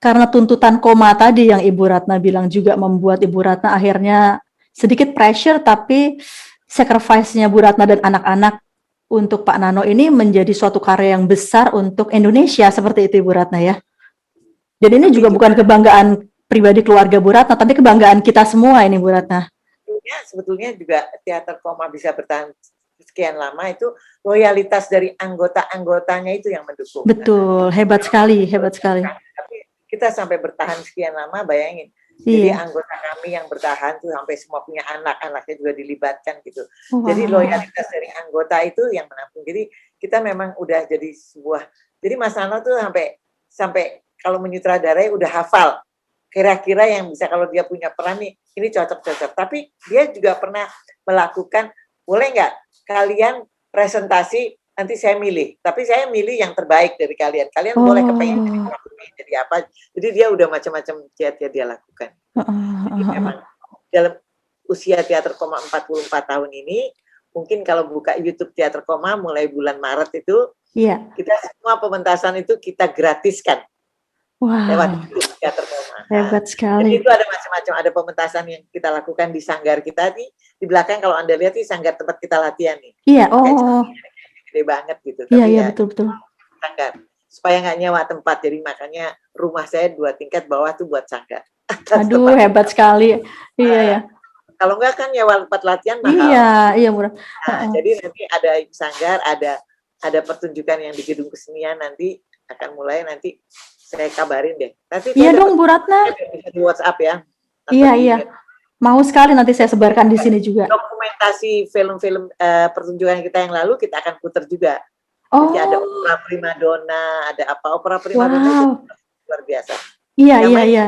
karena tuntutan koma tadi yang Ibu Ratna bilang juga membuat Ibu Ratna akhirnya sedikit pressure, tapi sacrifice-nya Bu Ratna dan anak-anak untuk Pak Nano ini menjadi suatu karya yang besar untuk Indonesia seperti itu Ibu Ratna ya. Dan ini juga bukan kebanggaan pribadi keluarga Bu Ratna, tapi kebanggaan kita semua ini Bu Ratna. Sebetulnya juga teater koma bisa bertahan sekian lama itu loyalitas dari anggota-anggotanya itu yang mendukung. Betul, hebat sekali. Tapi kita sampai bertahan sekian lama, bayangin. Jadi anggota kami yang bertahan tuh sampai semua punya anak-anaknya juga dilibatkan gitu. Jadi loyalitas dari anggota itu yang menampung. Jadi kita memang udah jadi sebuah. Jadi Mas Nano tuh sampai kalau menyutradarai udah hafal. Kira-kira yang bisa kalau dia punya peran nih, ini cocok-cocok. Tapi dia juga pernah melakukan, boleh nggak kalian presentasi, nanti saya milih. Tapi saya milih yang terbaik dari kalian. Kalian boleh kepengen jadi apa. Jadi dia udah macam-macam dia lakukan. Jadi memang dalam usia teater koma 44 tahun ini, mungkin kalau buka YouTube teater koma mulai bulan Maret itu, kita semua pementasan itu kita gratiskan. Lewat YouTube teater koma. Hebat sekali. Jadi itu ada macam-macam, ada pementasan yang kita lakukan di sanggar kita nih. Di belakang kalau Anda lihat nih sanggar tempat kita latihan nih. Iya, gede banget gitu. Iya, betul. Sanggar. Supaya nggak nyewa tempat, jadi makanya rumah saya 2 tingkat, bawah tuh buat sanggar. Aduh, hebat sekali. Iya ya. Kalau nggak kan nyewa tempat latihan mahal. Iya murah. Jadi nanti ada sanggar, ada pertunjukan yang di gedung kesenian, nanti akan mulai nanti saya kabarin deh. Nanti Iya saya dong Bu Ratna. bisa di WhatsApp ya. Atau Iya, di iya. Mau sekali nanti saya sebarkan di sini juga. dokumentasi film-film pertunjukan kita yang lalu kita akan putar juga. Oh, Jadi ada opera primadona, ada apa opera primadona itu wow. luar biasa. Iya, Yang iya, main iya.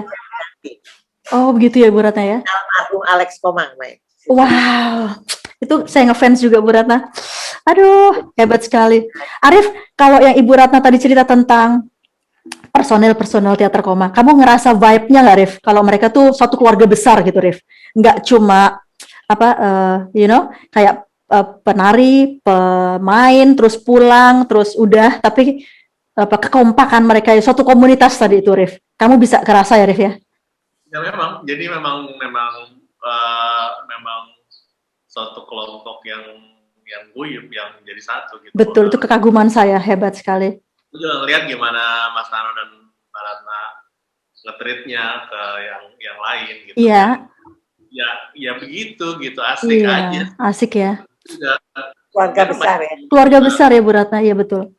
Oh, begitu ya Bu Ratna ya. almarhum Alex Komang main. Wow, itu saya ngefans juga Bu Ratna. Aduh, hebat sekali. Arif, kalau yang Ibu Ratna tadi cerita tentang personel teater koma, kamu ngerasa vibe-nya nggak, Rif? Kalau mereka tuh suatu keluarga besar gitu, Rif. Nggak cuma apa, kayak penari, pemain, terus pulang, terus udah, tapi apa kekompakan mereka, suatu komunitas tadi itu, Rif. Kamu bisa kerasa ya, Rif ya? Ya memang, jadi memang suatu kelompok yang guyup, yang jadi satu gitu. Betul, itu kekaguman saya, hebat sekali. Aku juga ngeliat gimana Mas Nano dan Mbak Ratna nge-treatnya ke yang lain gitu. Iya. Ya begitu gitu, asik aja. Asik ya. Juga, Keluarga besar ya. Keluarga besar ya Bu Ratna, iya betul.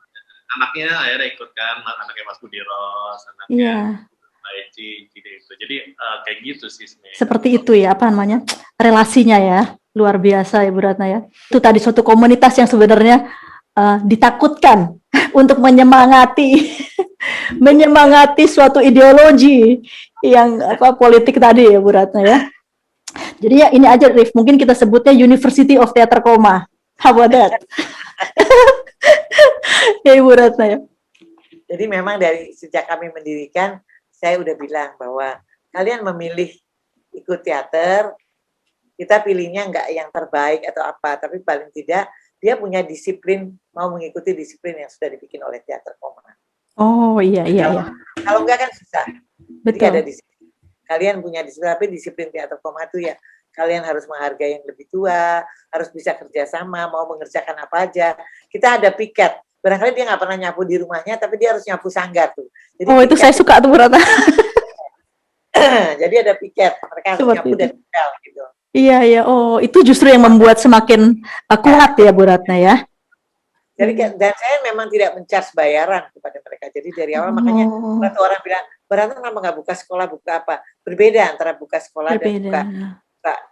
Anaknya akhirnya ikut kan, anaknya Mas Budi Ros, anaknya Mbak Eci gitu. Jadi kayak gitu sih sebenarnya. Seperti itu ya, apa namanya, relasinya ya, luar biasa ya Bu Ratna ya. Itu tadi suatu komunitas yang sebenarnya ditakutkan untuk menyemangati suatu ideologi yang politik tadi ya Bu Ratna ya. Jadi ya ini aja Rif, mungkin kita sebutnya University of Theater Koma. How about that? Ya Bu Ratna ya. Jadi memang dari sejak kami mendirikan, saya udah bilang bahwa kalian memilih ikut teater, kita pilihnya nggak yang terbaik atau apa, tapi paling tidak dia punya disiplin, mau mengikuti disiplin yang sudah dibikin oleh teater koma. Oh iya. Kalau enggak kan susah. Betul. Jadi ada disiplin. Kalian punya disiplin, tapi disiplin teater koma itu ya kalian harus menghargai yang lebih tua, harus bisa kerjasama, mau mengerjakan apa aja. Kita ada piket. Barangkali dia nggak pernah nyapu di rumahnya, tapi dia harus nyapu sanggar tuh. Jadi itu saya suka tuh Bu Ratna. Jadi ada piket, mereka harus nyapu dan pel gitu. Iya. Oh, itu justru yang membuat semakin kuat ya Bu Ratna ya. Jadi dan saya memang tidak men-charge bayaran kepada mereka. Jadi dari awal makanya satu orang bilang, "Berarti kenapa nggak buka sekolah, buka apa?" Berbeda antara buka sekolah dan buka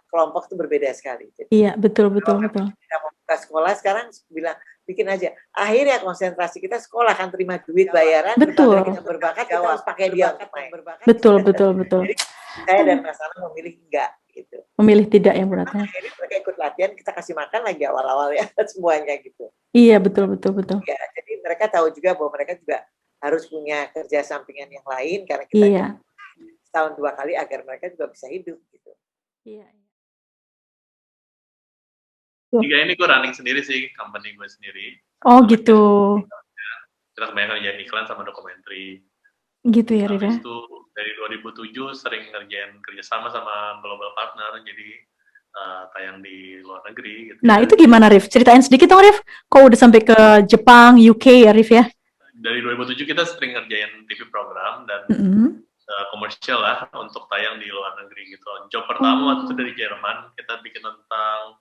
kelompok itu berbeda sekali. Jadi, iya, betul. Kita mau buka sekolah sekarang bilang bikin aja. Akhirnya konsentrasi kita sekolah kan terima duit bayaran. Betul. Kita berbakat kita harus pakai dia untuk main. Betul. Jadi saya dan Mas Ana memilih enggak gitu. Memilih tidak ya Bu Ratna. Akhirnya mereka ikut latihan, kita kasih makan lagi awal-awal ya semuanya gitu. Iya betul. Ya, jadi mereka tahu juga bahwa mereka juga harus punya kerja sampingan yang lain karena kita setahun 2 kali agar mereka juga bisa hidup gitu. Iya. Jika ini gue running sendiri sih, company gue sendiri. Oh gitu. Kita kebanyakan ngerjain iklan sama dokumenter. Gitu ya Rif ya. Itu dari 2007 sering ngerjain kerjasama sama global partner, jadi tayang di luar negeri. Gitu. Nah itu gimana Rif? Ceritain sedikit dong Rif. Kok udah sampai ke Jepang, UK ya Rif ya? Dari 2007 kita sering ngerjain TV program dan komersial lah untuk tayang di luar negeri gitu. Job pertama waktu itu dari Jerman, kita bikin tentang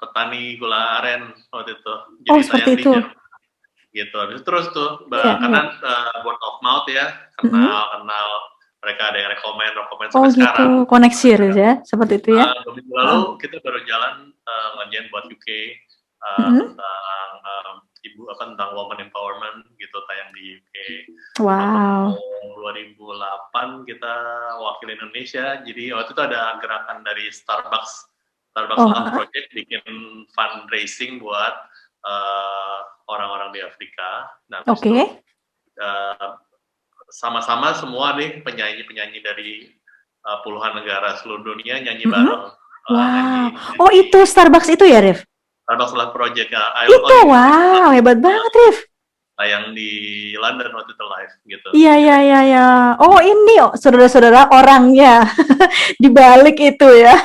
petani gula aren waktu itu. Jadi seperti tayang itu. di Jerman. Gitu. Habis itu terus tuh, karena word of mouth ya, kenal mereka ada yang rekomen sampai gitu. sekarang. Koneksi ya, seperti itu ya. Minggu lalu kita baru jalan ngerjain buat UK tentang woman empowerment gitu, tayang di UK. Wow. 2008 kita wakil Indonesia, jadi waktu itu ada gerakan dari Starbucks Love Project bikin fundraising buat orang-orang di Afrika. Nah, sama-sama semua nih penyanyi dari puluhan negara seluruh dunia nyanyi bareng. Wow. Itu Starbucks itu ya, Rif? Starbucks Love Project ya. Wow, hebat banget, Rif. Tayang di London waktu itu live gitu. Iya. Oh ini saudara-saudara orangnya di balik itu ya.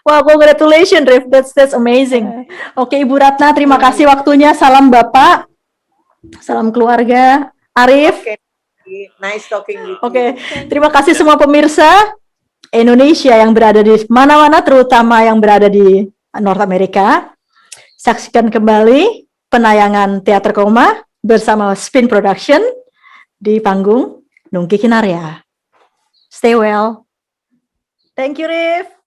Wah, congratulations, Rif. That's amazing. Oke, Ibu Ratna, terima kasih waktunya. Salam Bapak, salam keluarga. Arif. Nice talking with you. Oke, terima kasih semua pemirsa Indonesia yang berada di mana-mana, terutama yang berada di North America. Saksikan kembali penayangan Teater Koma bersama Spin Production Di panggung, Nungki Kinarya. Stay well. Thank you, Rif.